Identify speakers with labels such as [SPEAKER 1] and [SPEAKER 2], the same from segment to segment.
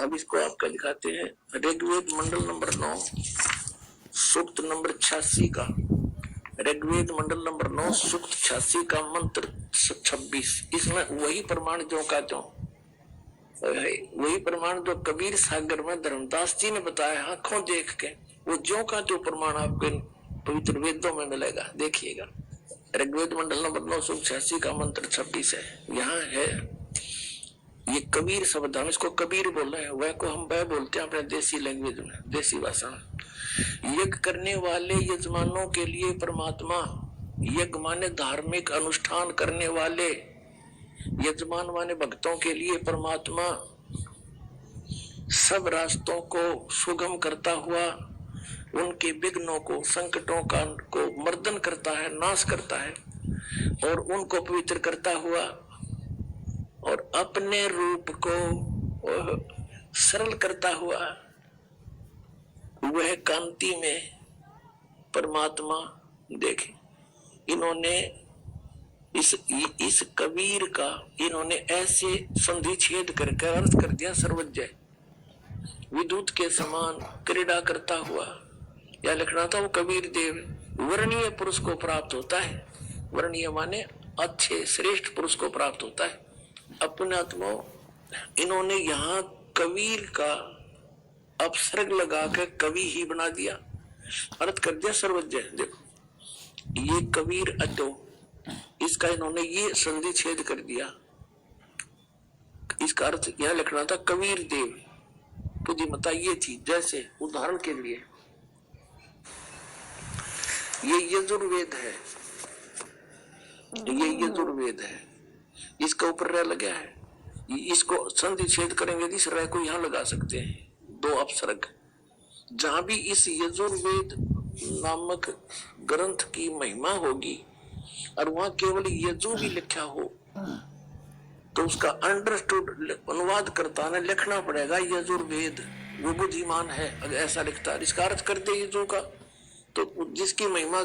[SPEAKER 1] अब इसको आपका दिखाते हैं। ऋग्वेद मंडल नंबर 9 सूक्त नंबर 86 का, ऋग्वेद मंडल नंबर 9 सूक्त 86 का मंत्र 26। इसमें वही प्रमाण जो का जो वही प्रमाण जो कबीर सागर में धर्मदास जी ने बताया आंखों देख के, वो जो का जो प्रमाण आपके पवित्र वेदों में मिलेगा। देखिएगा, ऋग्वेद मंडल नंबर 9 सूक्त 86 का मंत्र 26 है। यहाँ है ये कबीर शब्द, हम इसको कबीर बोल रहे हैं, वह को हम वह बोलते हैं अपने देसी लैंग्वेज में, देसी भाषा में। यज्ञ करने वाले यजमानों के लिए परमात्मा, यज्ञ माने धार्मिक अनुष्ठान करने वाले यजमान माने भक्तों के लिए परमात्मा सब रास्तों को सुगम करता हुआ उनके विघ्नों को, संकटों का को मर्दन करता है, नाश करता है और उनको पवित्र करता हुआ और अपने रूप को सरल करता हुआ वह कांति में परमात्मा देखे। इन्होंने इस कबीर का इन्होंने ऐसे संधि छेद करके अर्थ कर दिया सर्वज्ञ, विद्युत के समान क्रीड़ा करता हुआ। या लिखना था वो कबीर देव वर्णीय पुरुष को प्राप्त होता है। वर्णीय माने अच्छे श्रेष्ठ पुरुष को प्राप्त होता है। अपने आत्मा इन्होंने यहाँ कबीर का अपसर्ग लगा के कवि ही बना दिया, अर्थ कर दिया सर्वज्ञ। देखो ये कबीर अड्डो, इसका इन्होंने ये संधि छेद कर दिया। इसका अर्थ यह लिखना था कबीर देव बुद्धिमता ये थी। जैसे उदाहरण के लिए ये यजुर्वेद है, ये यजुर्वेद है, इसका ऊपर रह लगा है, इसको संधि छेद करेंगे इस रह को यहां लगा सकते हैं, दो अपसर्ग। जहां भी इस यजुर्वेद नामक ग्रंथ की महिमा होगी और वहां केवल यजु भी लिखा हो तो उसका अंडरस्टूड अनुवाद करता है लिखना पड़ेगा यजुर्वेद, वो बुद्धिमान है अगर ऐसा लिखता है। इसका अर्थ कर दे यजु का, तो जिसकी महिमा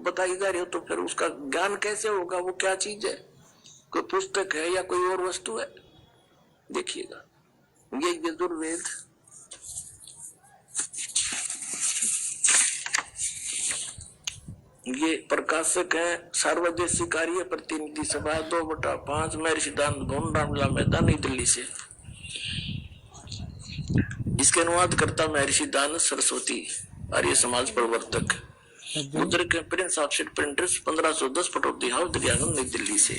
[SPEAKER 1] बताई जा रही हो तो फिर उसका ज्ञान कैसे होगा, वो क्या चीज है, कोई पुस्तक है या कोई और वस्तु है। देखिएगा ये यजुर्वेद ये प्रकाशक है सार्वदेशिक कार्य प्रतिनिधि सभा 2/5 महर्षि दानंद भवन रामलीला मैदान नई दिल्ली से। इसके अनुवाद करता महर्षि दानंद सरस्वती आर्य समाज प्रवर्तक, मुद्रक Prince offset printers 1510 Pataudi house Daryaganj नई दिल्ली से।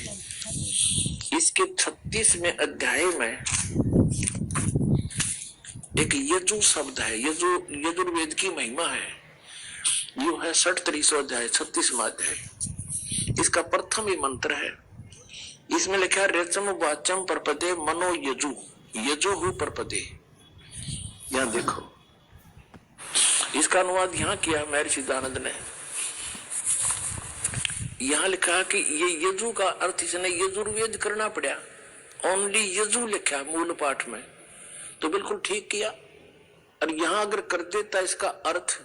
[SPEAKER 1] इसके 36वें अध्याय में एक यजु शब्द है, यजुर्वेद की महिमा है। यू है 63 अध्याय 36वां अध्याय। इसका प्रथम ही मंत्र है, इसमें लिखा है रेचम वाचम परपदे मनो यजु, यजु हु परपदे। यहां देखो इसका अनुवाद यहां किया महर्षि दानंद ने। यहां लिखा कि ये यजु का अर्थ इसने यजुर्वेद करना पड़ा, ओनली यजु लिखा मूल पाठ में, तो बिल्कुल ठीक किया। और यहां अगर कर देता इसका अर्थ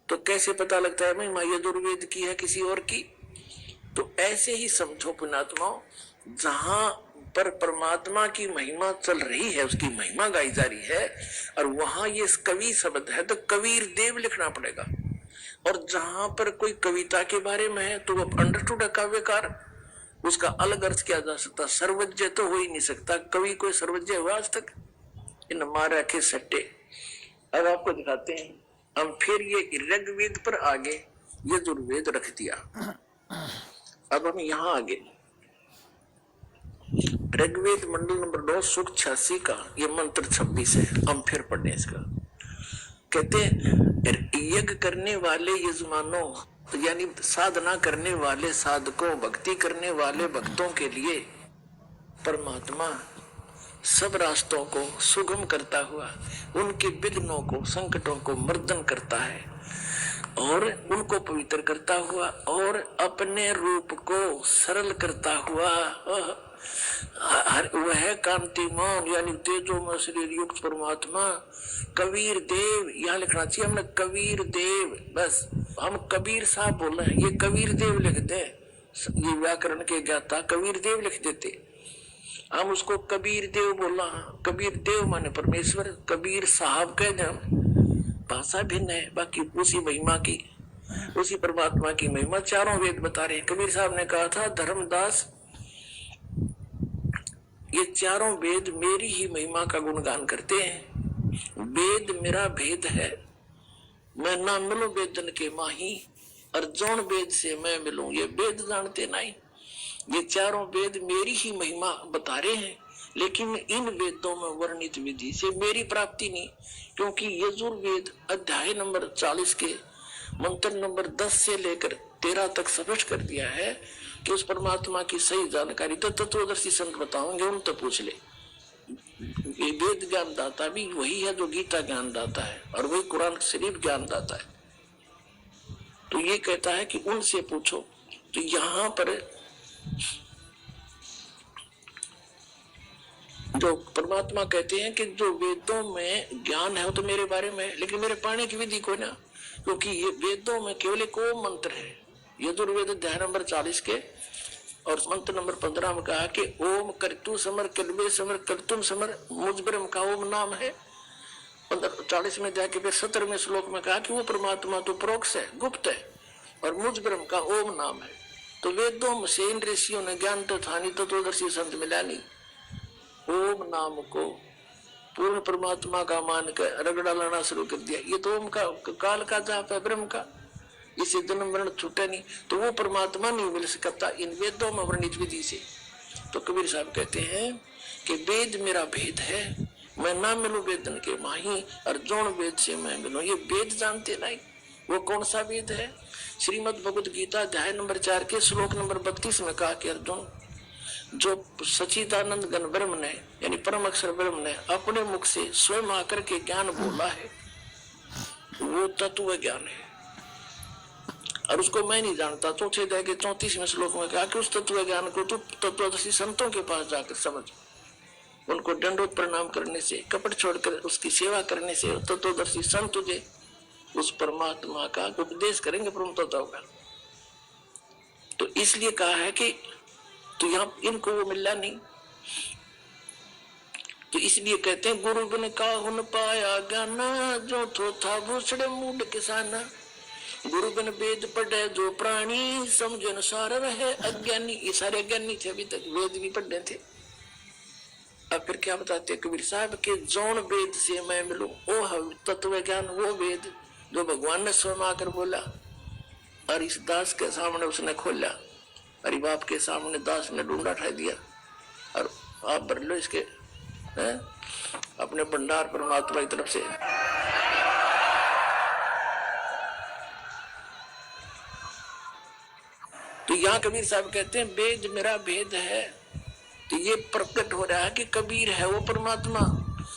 [SPEAKER 1] तो कैसे पता लगता है महिमा यजुर्वेद की है किसी और की। तो ऐसे ही समझो पुण्यात्माओं, जहां पर परमात्मा की महिमा चल रही है, उसकी महिमा गाई जा रही है और वहां ये कवि शब्द है तो कबीर देव लिखना पड़ेगा। और जहां पर कोई कविता के बारे में है तो वो अंडरस्टूड है काव्यकार, उसका अलग अर्थ किया जा सकता। सर्वज्ञ तो हो ही नहीं सकता, कवि कोई सर्वज्ञ हुआ आज तक, इन मारा के सट्टे। अब आपको दिखाते हैं हम फिर ये ऋग्वेद पर आगे यजुर्वेद रख दिया। अब हम यहाँ आगे ऋग्वेद मंडल नंबर 2 सूक्त 86 का ये मंत्र 26 है। हम फिर पढ़ने इसका। कहते यज्ञ करने वाले यजमानों यानी साधना करने वाले साधकों, भक्ति करने वाले भक्तों के लिए परमात्मा सब रास्तों को सुगम करता हुआ उनके विघ्नों को, संकटों को मर्दन करता है और उनको पवित्र करता हुआ और अपने रूप को सरल करता हुआ वह कांतिमान यानी तेजो में शरीर युक्त परमात्मा कबीर देव। यहाँ लिखना चाहिए हमने कबीर देव, बस हम कबीर साहब बोल रहे हैं, ये कबीर देव लिख दे, ये व्याकरण के ज्ञाता कबीर देव लिख देते। हम उसको कबीर देव बोला। कबीर देव माने परमेश्वर, कबीर साहब कह जाओ, भाषा भिन्न है, बाकी उसी महिमा की, उसी परमात्मा की महिमा चारों वेद बता रहे हैं। कबीर साहब ने कहा था, धर्मदास ये चारों वेद मेरी ही महिमा का गुणगान करते हैं। वेद मेरा भेद है, मैं ना मिलूं वेदन के माही, और जौन वेद से मैं मिलूं ये वेद जानते नहीं। ये चारों वेद मेरी ही महिमा बता रहे हैं, लेकिन इन वेदों में वर्णित विधि से मेरी प्राप्ति नहीं, क्योंकि यजुर्वेद अध्याय नंबर 40 के मंत्र नंबर 10 से लेकर 13 तक स्पष्ट कर दिया है कि उस परमात्मा की सही जानकारी तो तत्वदर्शी संत बताओगे, उन तो पूछ ले। ये वेद ज्ञान दाता भी वही है जो गीता ज्ञान दाता है, और वही कुरान शरीफ ज्ञान दाता है। तो ये कहता है कि उनसे पूछो। तो यहाँ पर जो परमात्मा कहते हैं कि जो वेदों में ज्ञान है वो तो मेरे बारे में है, लेकिन मेरे पाने की विधि को ना, क्योंकि ये वेदों में केवल एक ओम मंत्र है। यजुर्वेद अध्याय नंबर 40 के और मंत्र नंबर 15 में कहा कि ओम कर्तु समर कल्वे समर कर्तुम समर, मुझ ब्रह्म का ओम नाम है। 40 में जाके फिर 17वें श्लोक में कहा कि वो परमात्मा तो परोक्ष है, गुप्त है, और मुझ ब्रह्म का ओम नाम है। तो वेदों से इन ऋषियों ने ज्ञान तो था नहीं, तत्वदर्शी संत मिला नहीं। ओम नाम को पूर्ण परमात्मा का मान कर रगड़ा लाना शुरू कर दिया। ये तो ओम का काल का जाप है, ब्रह्म का, इसे जन्म मरण छूटे नहीं, तो वो परमात्मा नहीं मिल सकता इन वेदों में वर्णित विधि से। तो कबीर साहब कहते हैं कि वेद मेरा भेद है, मैं ना मिलूं वेदन के माही, और जौन वेद से मैं मिलूं ये वेद जानते नहीं। वो कौन सा वेद है? श्रीमद् भगवद गीता अध्याय नंबर 4 के श्लोक नंबर 32 में कहा कि अर्जुन, जो सच्चिदानंद घन ब्रह्म ने यानी परम अक्षर ब्रह्म ने अपने मुख से स्वयं आकर के ज्ञान बोला है, वो तत्व ज्ञान है, और उसको मैं नहीं जानता। चौथे अध्याय के 34वें श्लोक में कहा कि उस तत्व ज्ञान को तो तत्वदर्शी संतों के पास जाकर समझ, उनको दंडोत प्रणाम करने से, कपट छोड़कर उसकी सेवा करने से तत्वदर्शी संत तुझे उस परमात्मा का उपदेश करेंगे, परम तत्व का। तो इसलिए कहा है कि तो यहाँ इनको वो मिला नहीं, तो इसलिए कहते हैं गुरु बिन काहुन पाया ज्ञाना, जो था भूषण मूड किसाना। गुरु बिन वेद पढ़े जो प्राणी, समझ अनुसार रहे अज्ञानी। ये सारे अज्ञानी थे, अभी तक वेद भी पढ़े थे। अब फिर क्या बताते कबीर साहब के जौन वेद से मैं मिलूं वो तत्व ज्ञान, वो वेद जो भगवान ने स्वयं आकर बोला और इस दास के सामने उसने खोला, अरे बाप के सामने दास ने ढूंढा ठा दिया, और आप भर लो इसके अपने भंडार परमात्मा की तरफ से। तो यहाँ कबीर साहब कहते हैं वेद मेरा भेद है। तो ये प्रकट हो रहा है कि कबीर है वो परमात्मा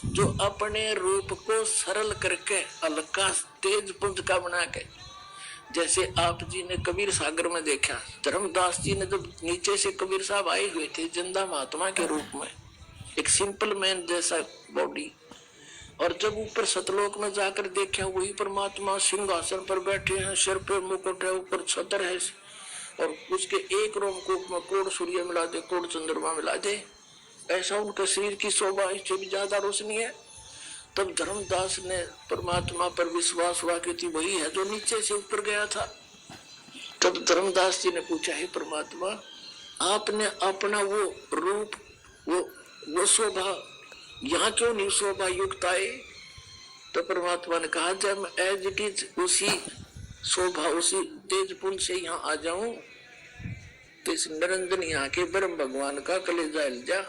[SPEAKER 1] जो अपने रूप को सरल करके हल्का तेज पुंज का बना के, जैसे आप जी ने कबीर सागर में देखा, धर्मदास जी ने जब नीचे से कबीर साहब आए हुए थे जिंदा महात्मा के रूप में, एक सिंपल मैन जैसा बॉडी, और जब ऊपर सतलोक में जाकर देखा वही परमात्मा सिंहासन पर बैठे हैं, सिर पे मुकुट है, ऊपर छतर है, और उसके एक रोमकूप में कोड़ सूर्य मिला दे, कोड़ चंद्रमा मिला दे, ऐसा उनके शरीर की शोभा, इससे भी ज्यादा रोशनी है। तब धर्मदास ने परमात्मा पर विश्वास हुआ कि वही है जो नीचे से ऊपर गया था। तब धर्मदास जी ने पूछा, है परमात्मा आपने अपना वो रूप, वो शोभा यहाँ क्यों नहीं शोभा युक्त आए? तो परमात्मा ने कहा जब एज इट इज उसी शोभा उसी तेज पुंज से यहाँ आ जाऊं तो इस निरंजन यहाँ के ब्रह्म भगवान का कलेजा हिल जा,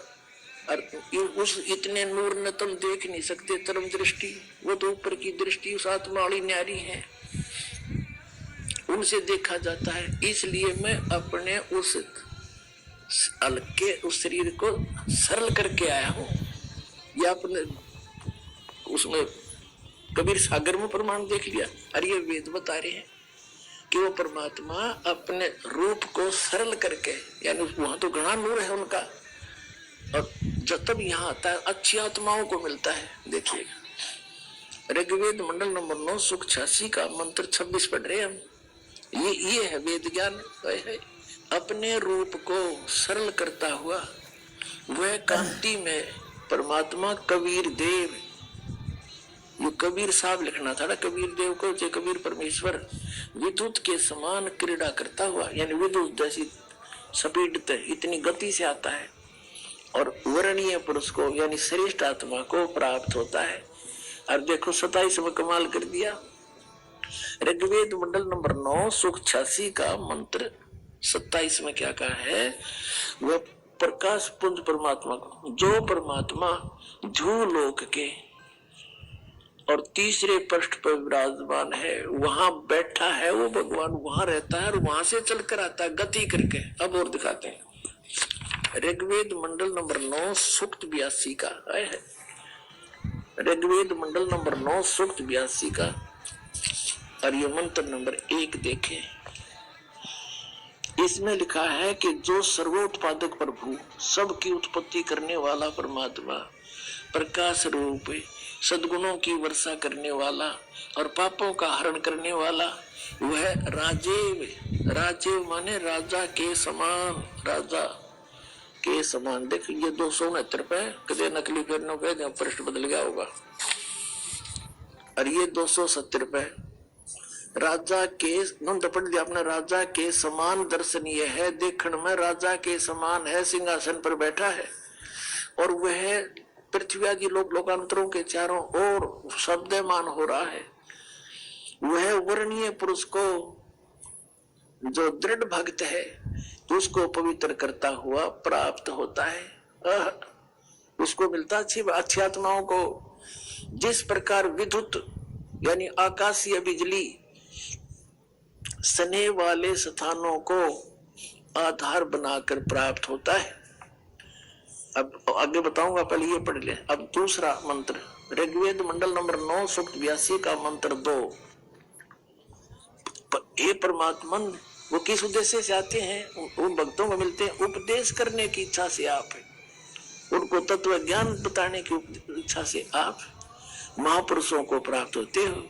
[SPEAKER 1] और उस इतने नूर न तुम देख नहीं सकते तरम दृष्टि, वो तो ऊपर की दृष्टि उस आत्मा वाली न्यारी है, उनसे देखा जाता है। इसलिए मैं अपने उस हल्के उस शरीर को सरल करके आया हूँ। या अपने उसमें कबीर सागर में प्रमाण देख लिया, और ये वेद बता रहे हैं कि वो परमात्मा अपने रूप को सरल करके, यानी वहां तो घना नूर है उनका, और जब तब यहाँ आता है अच्छी आत्माओं को मिलता है। देखिएगा ऋग्वेद मंडल नंबर 9 सुख 86 का मंत्र 26 पढ़ रहे हैं हम। ये है वेद ज्ञान, है अपने रूप को सरल करता हुआ वह कांति में परमात्मा कबीर देव, ये कबीर साहब लिखना था ना कबीर देव को, जो कबीर परमेश्वर विद्युत के समान क्रीड़ा करता हुआ, यानी विद्युत जैसी स्पीड इतनी गति से आता है और वर्णीय पुरुष को यानी श्रेष्ठ आत्मा को प्राप्त होता है। और देखो 27 में कमाल कर दिया। ऋग्वेद मंडल नंबर 9 सुख 86 का मंत्र 27 में क्या कहा है? वह प्रकाश पुंज परमात्मा को, जो परमात्मा झूलोक के और तीसरे पृष्ठ पर विराजमान है, वहां बैठा है वो भगवान, वहां रहता है और वहां से चलकर आता है गति करके। अब और दिखाते हैं ऋग्वेद मंडल नंबर 9 सूक्त 82 का है। ऋग्वेद मंडल नंबर 9 सूक्त 82 का और ये मंत्र नंबर 1 देखें। इसमें लिखा है कि जो सर्वोत्पादक प्रभु, सबकी उत्पत्ति करने वाला परमात्मा, प्रकाश रूप, सद्गुणों की वर्षा करने वाला और पापों का हरण करने वाला, वह राजेव, राजेव माने राजा के समान, राजा के समान। देख ये 269 पे कदे नकली फेरनों पे पृष्ठ बदल गया होगा, और ये 270 पे राजा के नंद पढ़ दिया आपने। राजा के समान दर्शनीय है, देखण में राजा के समान है, सिंहासन पर बैठा है और वह पृथ्वी आदि लोकांतरों के चारों ओर शब्दमान हो रहा है। वह वर्णीय पुरुष को, जो दृढ़ भक्त है, उसको पवित्र करता हुआ प्राप्त होता है। उसको मिलता अच्छी आत्माओं को। जिस प्रकार विद्युत यानी आकाशीय बिजली सने वाले स्थानों को आधार बनाकर प्राप्त होता है। अब आगे बताऊंगा, पहले ये पढ़ ले। अब दूसरा मंत्र ऋग्वेद मंडल नंबर 9 सूक्त 82 का मंत्र 2। ये परमात्मा वो किस उद्देश्य से आते हैं? उन भक्तों को मिलते हैं उपदेश करने की इच्छा से आप, उनको तत्व ज्ञान बताने की इच्छा से आप महापुरुषों को प्राप्त होते हो।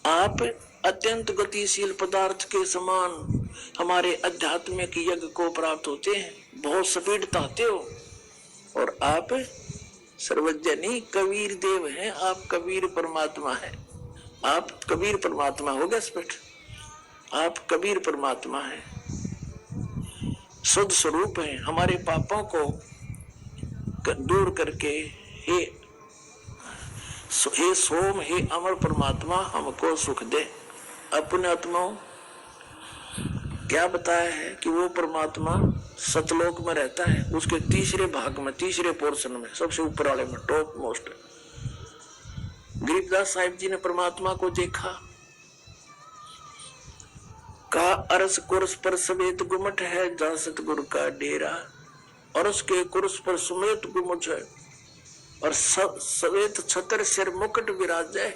[SPEAKER 1] आप अत्यंत गतिशील पदार्थ के समान हमारे आध्यात्मिक यज्ञ को प्राप्त होते हैं, बहुत स्पीड ताते हो। और आप सर्वजनी कबीर देव हैं, आप कबीर परमात्मा हैं, आप कबीर परमात्मा हो गया स्पष्ट, आप कबीर परमात्मा हैं, शुद्ध स्वरूप हैं। हमारे पापों को दूर करके हे सोम, हे अमर परमात्मा हमको सुख दे। अपने आत्माओं क्या बताया है कि वो परमात्मा सतलोक में रहता है, उसके तीसरे भाग में, तीसरे पोर्शन में, सबसे ऊपर वाले में, टॉप मोस्ट। गरीबदास साहिब जी ने परमात्मा को देखा, कहा अरस कुर्स पर समेत गुमट है, जहाँ सतगुरु का डेरा, और उसके कुर्स पर समेत गुमट है और सवेत छतर सिर मुकुट विराजे,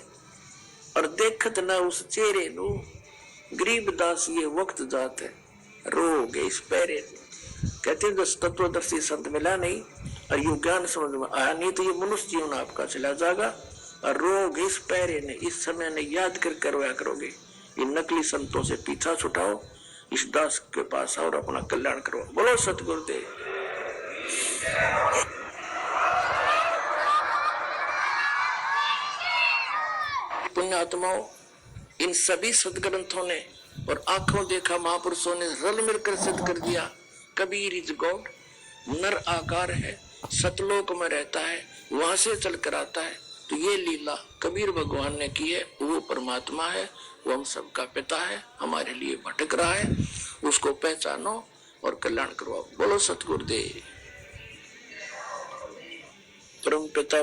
[SPEAKER 1] और देखत न उस चेहरे नु, गरीबदास ये वक्त जात है, रो गए इस पैरे। कहते हैं जब तत्वदर्शी संत मिला नहीं और ये ज्ञान समझ में आया नहीं, तो ये मनुष्य जीवन आपका चला जाएगा। और रो गए इस पैरे ने, इस समय ने याद कर करवाया करोगे। ये नकली संतों से पीछा छुटाओ, इस दास के पास आओ और अपना कल्याण करो। बोलो सतगुरुदेव। पुण्यात्माओं, इन सभी सदग्रंथों ने और आंखों देखा महापुरुषों ने रल मिलकर सिद्ध कर दिया, कबीर इज गॉड, नर आकार है, सतलोक में रहता है, वहां से चल कर आता है। तो ये लीला कबीर भगवान ने की है, वो परमात्मा है, वो हम सबका पिता है, हमारे लिए भटक रहा है, उसको पहचानो और कल्याण करवाओ। बोलो सतगुरुदेव। परम पिता